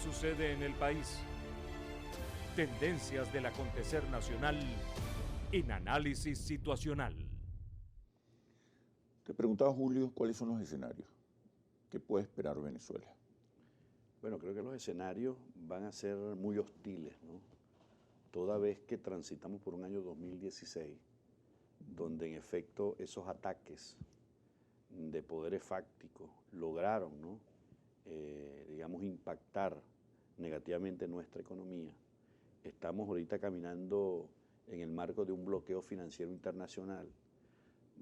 Sucede en el país. Tendencias del acontecer nacional en análisis situacional. Te preguntaba, Julio, ¿cuáles son los escenarios? ¿Qué puede esperar Venezuela? Bueno, creo que los escenarios van a ser muy hostiles, ¿no? Toda vez que transitamos por un año 2016, donde en efecto esos ataques de poderes fácticos lograron, ¿no? Digamos, impactar negativamente nuestra economía. Estamos ahorita caminando en el marco de un bloqueo financiero internacional,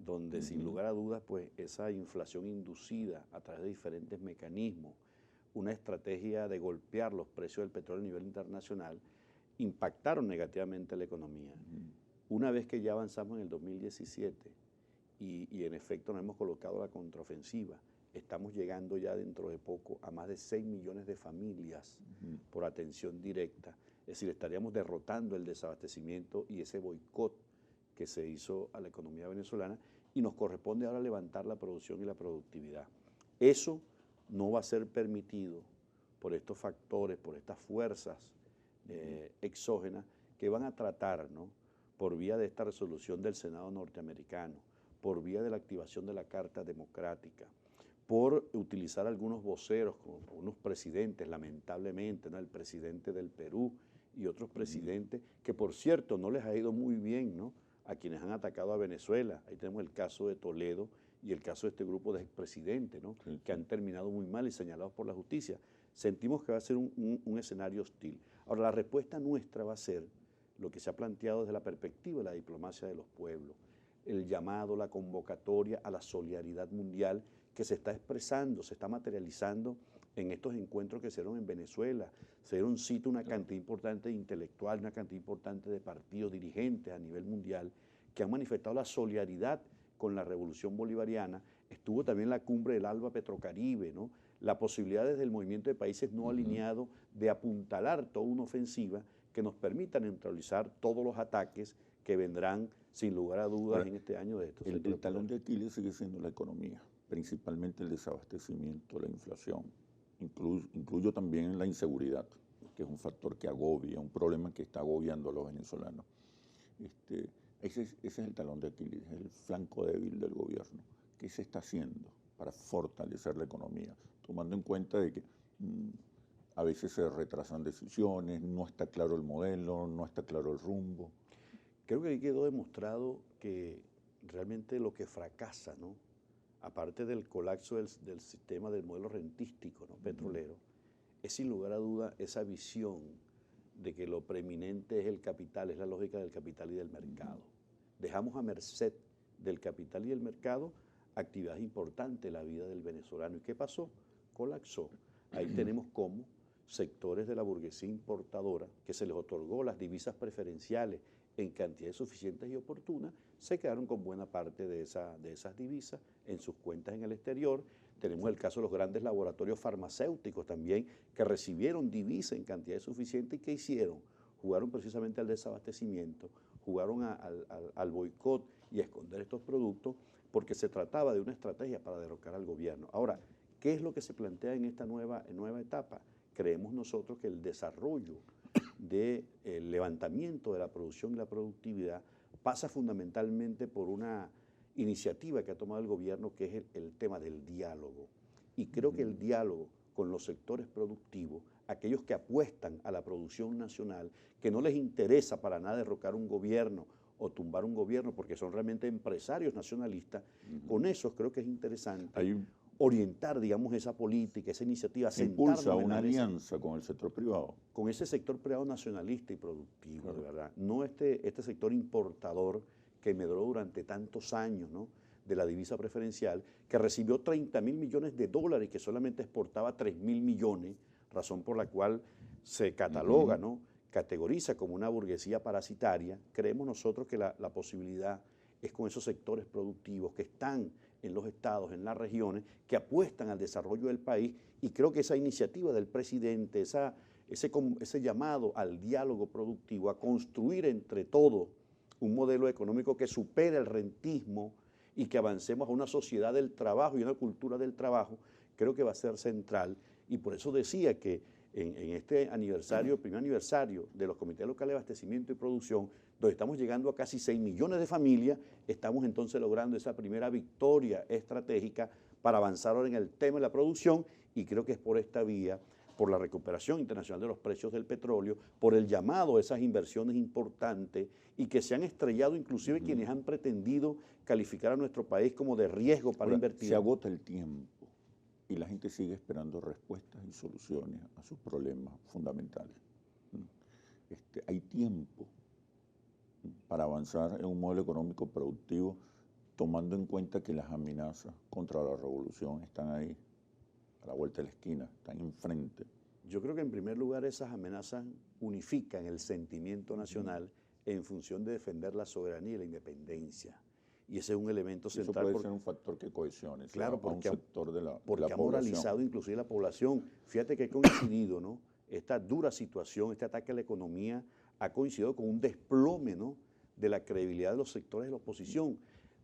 donde sin lugar a dudas, pues esa inflación inducida a través de diferentes mecanismos, una estrategia de golpear los precios del petróleo a nivel internacional, impactaron negativamente la economía. Una vez que ya avanzamos en el 2017 y en efecto nos hemos colocado a la contraofensiva, estamos llegando ya dentro de poco a más de 6 millones de familias por atención directa. Es decir, estaríamos derrotando el desabastecimiento y ese boicot que se hizo a la economía venezolana, y nos corresponde ahora levantar la producción y la productividad. Eso no va a ser permitido por estos factores, por estas fuerzas exógenas que van a tratar, ¿no?, por vía de esta resolución del Senado norteamericano, por vía de la activación de la Carta Democrática, por utilizar algunos voceros, como unos presidentes, lamentablemente, ¿no?, el presidente del Perú y otros presidentes, que por cierto no les ha ido muy bien, ¿no?, a quienes han atacado a Venezuela. Ahí tenemos el caso de Toledo y el caso de este grupo de expresidentes, ¿no?, que han terminado muy mal y señalados por la justicia. Sentimos que va a ser un escenario hostil. Ahora, la respuesta nuestra va a ser lo que se ha planteado desde la perspectiva de la diplomacia de los pueblos, el llamado, la convocatoria a la solidaridad mundial que se está expresando, se está materializando en estos encuentros que se dieron en Venezuela. Se dieron cita una cantidad importante de intelectuales, una cantidad importante de partidos, dirigentes a nivel mundial, que han manifestado la solidaridad con la revolución bolivariana. Estuvo también la cumbre del ALBA Petrocaribe, ¿no?, la posibilidad desde el movimiento de países no alineados de apuntalar toda una ofensiva que nos permita neutralizar todos los ataques que vendrán sin lugar a dudas en este año de estos. El talón de Aquiles sigue siendo la economía, principalmente el desabastecimiento, la inflación. Incluyo también la inseguridad, que es un factor que agobia, un problema que está agobiando a los venezolanos. Ese es el talón de Aquiles, el flanco débil del gobierno. ¿Qué se está haciendo para fortalecer la economía? Tomando en cuenta de que a veces se retrasan decisiones, no está claro el modelo, no está claro el rumbo. Creo que ahí quedó demostrado que realmente lo que fracasa, ¿no?, aparte del colapso del sistema del modelo rentístico, ¿no?, petrolero, es sin lugar a duda esa visión de que lo preeminente es el capital, es la lógica del capital y del mercado. Dejamos a merced del capital y del mercado actividades importantes en la vida del venezolano. ¿Y qué pasó? Colapsó. Ahí tenemos cómo sectores de la burguesía importadora, que se les otorgó las divisas preferenciales en cantidades suficientes y oportunas, se quedaron con buena parte de esas divisas en sus cuentas en el exterior. Tenemos el caso de los grandes laboratorios farmacéuticos también, que recibieron divisas en cantidades suficientes y ¿qué hicieron? Jugaron precisamente al desabastecimiento, jugaron al boicot y a esconder estos productos, porque se trataba de una estrategia para derrocar al gobierno. Ahora, ¿qué es lo que se plantea en esta nueva etapa? Creemos nosotros que el desarrollo del levantamiento de la producción y la productividad pasa fundamentalmente por una iniciativa que ha tomado el gobierno, que es el tema del diálogo. Y creo que el diálogo con los sectores productivos, aquellos que apuestan a la producción nacional, que no les interesa para nada derrocar un gobierno o tumbar un gobierno, porque son realmente empresarios nacionalistas, con esos creo que es interesante orientar, digamos, esa política, esa iniciativa, impulsa una alianza con el sector privado. Con ese sector privado nacionalista y productivo, claro, de verdad. No este sector importador que medró durante tantos años, ¿no?, de la divisa preferencial, que recibió 30.000 millones de dólares y que solamente exportaba 3.000 millones, razón por la cual se cataloga, ¿no?, categoriza como una burguesía parasitaria. Creemos nosotros que la posibilidad es con esos sectores productivos que están en los estados, en las regiones, que apuestan al desarrollo del país, y creo que esa iniciativa del presidente, ese llamado al diálogo productivo, a construir entre todos un modelo económico que supere el rentismo y que avancemos a una sociedad del trabajo y una cultura del trabajo, creo que va a ser central. Y por eso decía que en este aniversario, el primer aniversario de los comités locales de abastecimiento y producción, donde estamos llegando a casi 6 millones de familias, estamos entonces logrando esa primera victoria estratégica para avanzar ahora en el tema de la producción, y creo que es por esta vía, por la recuperación internacional de los precios del petróleo, por el llamado a esas inversiones importantes y que se han estrellado inclusive quienes han pretendido calificar a nuestro país como de riesgo para invertir. Se agota el tiempo y la gente sigue esperando respuestas y soluciones a sus problemas fundamentales. Hay tiempo para avanzar en un modelo económico productivo, tomando en cuenta que las amenazas contra la revolución están ahí, a la vuelta de la esquina, están enfrente. Yo creo que en primer lugar esas amenazas unifican el sentimiento nacional en función de defender la soberanía y la independencia. Y ese es un elemento central. Eso puede ser un factor que cohesione, claro, porque, a un sector de la porque de la ha población. moralizado inclusive la población. Fíjate que ha coincidido, ¿no? Esta dura situación, este ataque a la economía, ha coincidido con un desplome, ¿no?, de la credibilidad de los sectores de la oposición.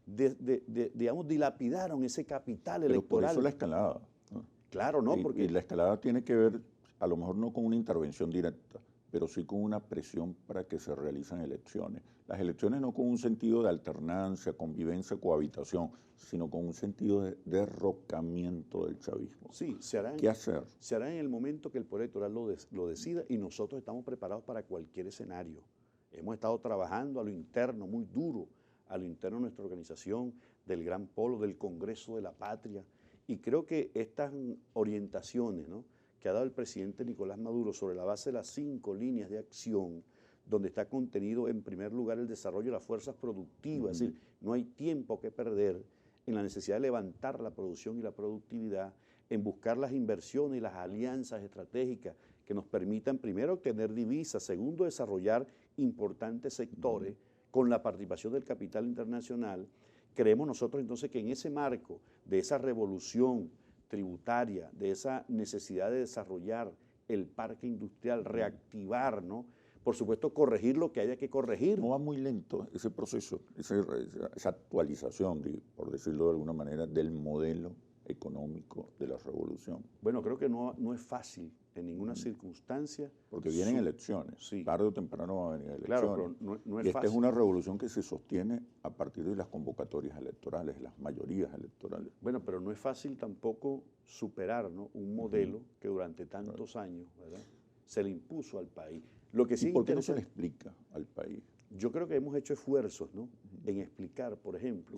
Digamos, dilapidaron ese capital electoral. Pero por eso la escalada, ¿no? Claro, ¿no? Y la escalada tiene que ver, a lo mejor no con una intervención directa, pero sí con una presión para que se realicen elecciones. Las elecciones no con un sentido de alternancia, convivencia, cohabitación, sino con un sentido de derrocamiento del chavismo. Sí, ¿Qué hacer? Se hará en el momento que el poder electoral lo decida, y nosotros estamos preparados para cualquier escenario. Hemos estado trabajando a lo interno, muy duro, a lo interno de nuestra organización, del Gran Polo, del Congreso de la Patria, y creo que estas orientaciones, ¿no?, que ha dado el presidente Nicolás Maduro sobre la base de las 5 líneas de acción, donde está contenido en primer lugar el desarrollo de las fuerzas productivas, es decir, no hay tiempo que perder en la necesidad de levantar la producción y la productividad, en buscar las inversiones y las alianzas estratégicas que nos permitan, primero, obtener divisas, segundo, desarrollar importantes sectores con la participación del capital internacional. Creemos nosotros entonces que en ese marco de esa revolución tributaria, de esa necesidad de desarrollar el parque industrial, reactivar, ¿no?, por supuesto, corregir lo que haya que corregir. No va muy lento ese proceso, esa actualización, por decirlo de alguna manera, del modelo económico de la revolución. Bueno, creo que no es fácil en ninguna circunstancia. Porque vienen elecciones, sí. Tarde o temprano van a venir elecciones. Claro, pero no es y esta fácil. es una revolución que se sostiene a partir de las convocatorias electorales, las mayorías electorales. Bueno, pero no es fácil tampoco superar, ¿no?, un modelo que durante tantos años, ¿verdad?, se le impuso al país. Lo que sí ¿Y por qué no se le explica al país? Yo creo que hemos hecho esfuerzos, ¿no?, en explicar, por ejemplo.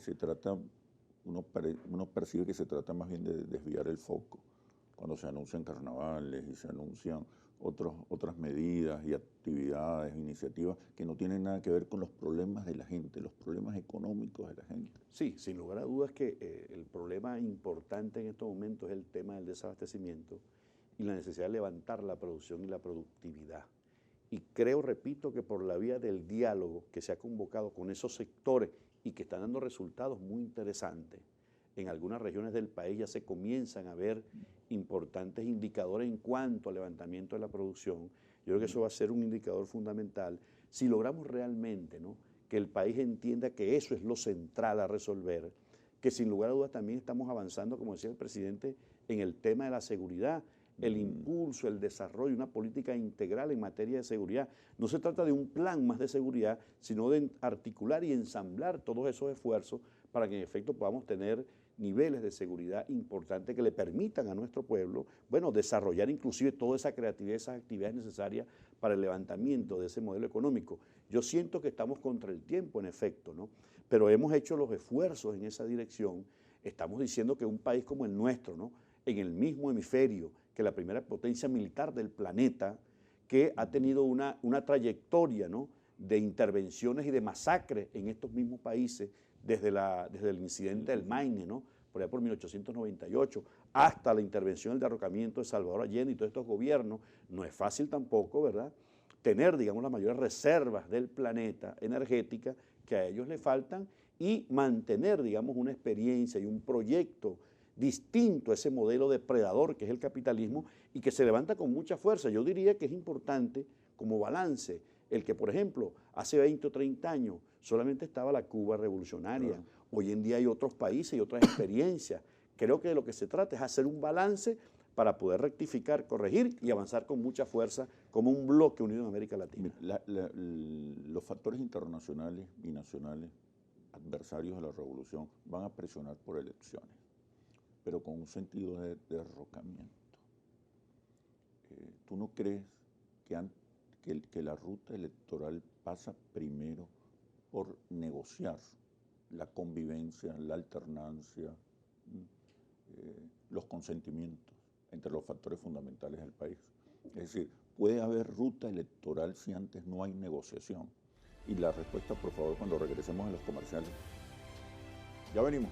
Uno percibe que se trata más bien de desviar el foco cuando se anuncian carnavales y se anuncian otras medidas y actividades, iniciativas que no tienen nada que ver con los problemas de la gente, los problemas económicos de la gente. Sí, sin lugar a dudas que el problema importante en estos momentos es el tema del desabastecimiento y la necesidad de levantar la producción y la productividad. Y creo, repito, que por la vía del diálogo que se ha convocado con esos sectores y que están dando resultados muy interesantes, en algunas regiones del país ya se comienzan a ver importantes indicadores en cuanto al levantamiento de la producción. Yo creo que eso va a ser un indicador fundamental si logramos realmente, ¿no?, que el país entienda que eso es lo central a resolver, que sin lugar a dudas también estamos avanzando, como decía el presidente, en el tema de la seguridad, el impulso, el desarrollo, una política integral en materia de seguridad. No se trata de un plan más de seguridad, sino de articular y ensamblar todos esos esfuerzos para que en efecto podamos tener niveles de seguridad importantes que le permitan a nuestro pueblo, bueno, desarrollar inclusive toda esa creatividad, esas actividades necesarias para el levantamiento de ese modelo económico. Yo siento que estamos contra el tiempo, en efecto, ¿no?, pero hemos hecho los esfuerzos en esa dirección. Estamos diciendo que un país como el nuestro, ¿no?, en el mismo hemisferio que la primera potencia militar del planeta, que ha tenido una trayectoria, ¿no?, de intervenciones y de masacres en estos mismos países, desde el incidente del Maine, ¿no?, por allá por 1898, hasta la intervención, el derrocamiento de Salvador Allende y todos estos gobiernos. No es fácil tampoco, ¿verdad?, tener, digamos, las mayores reservas del planeta energética que a ellos le faltan y mantener, digamos, una experiencia y un proyecto distinto a ese modelo depredador que es el capitalismo y que se levanta con mucha fuerza. Yo diría que es importante como balance el que, por ejemplo, hace 20 o 30 años solamente estaba la Cuba revolucionaria. Hoy en día hay otros países y otras experiencias. Creo que de lo que se trata es hacer un balance para poder rectificar, corregir y avanzar con mucha fuerza como un bloque unido en América Latina. Los factores internacionales y nacionales adversarios de la revolución van a presionar por elecciones, pero con un sentido de derrocamiento. ¿Tú no crees que la ruta electoral pasa primero por negociar la convivencia, la alternancia, los consentimientos entre los factores fundamentales del país? Es decir, ¿puede haber ruta electoral si antes no hay negociación? Y la respuesta, por favor, cuando regresemos a los comerciales. Ya venimos.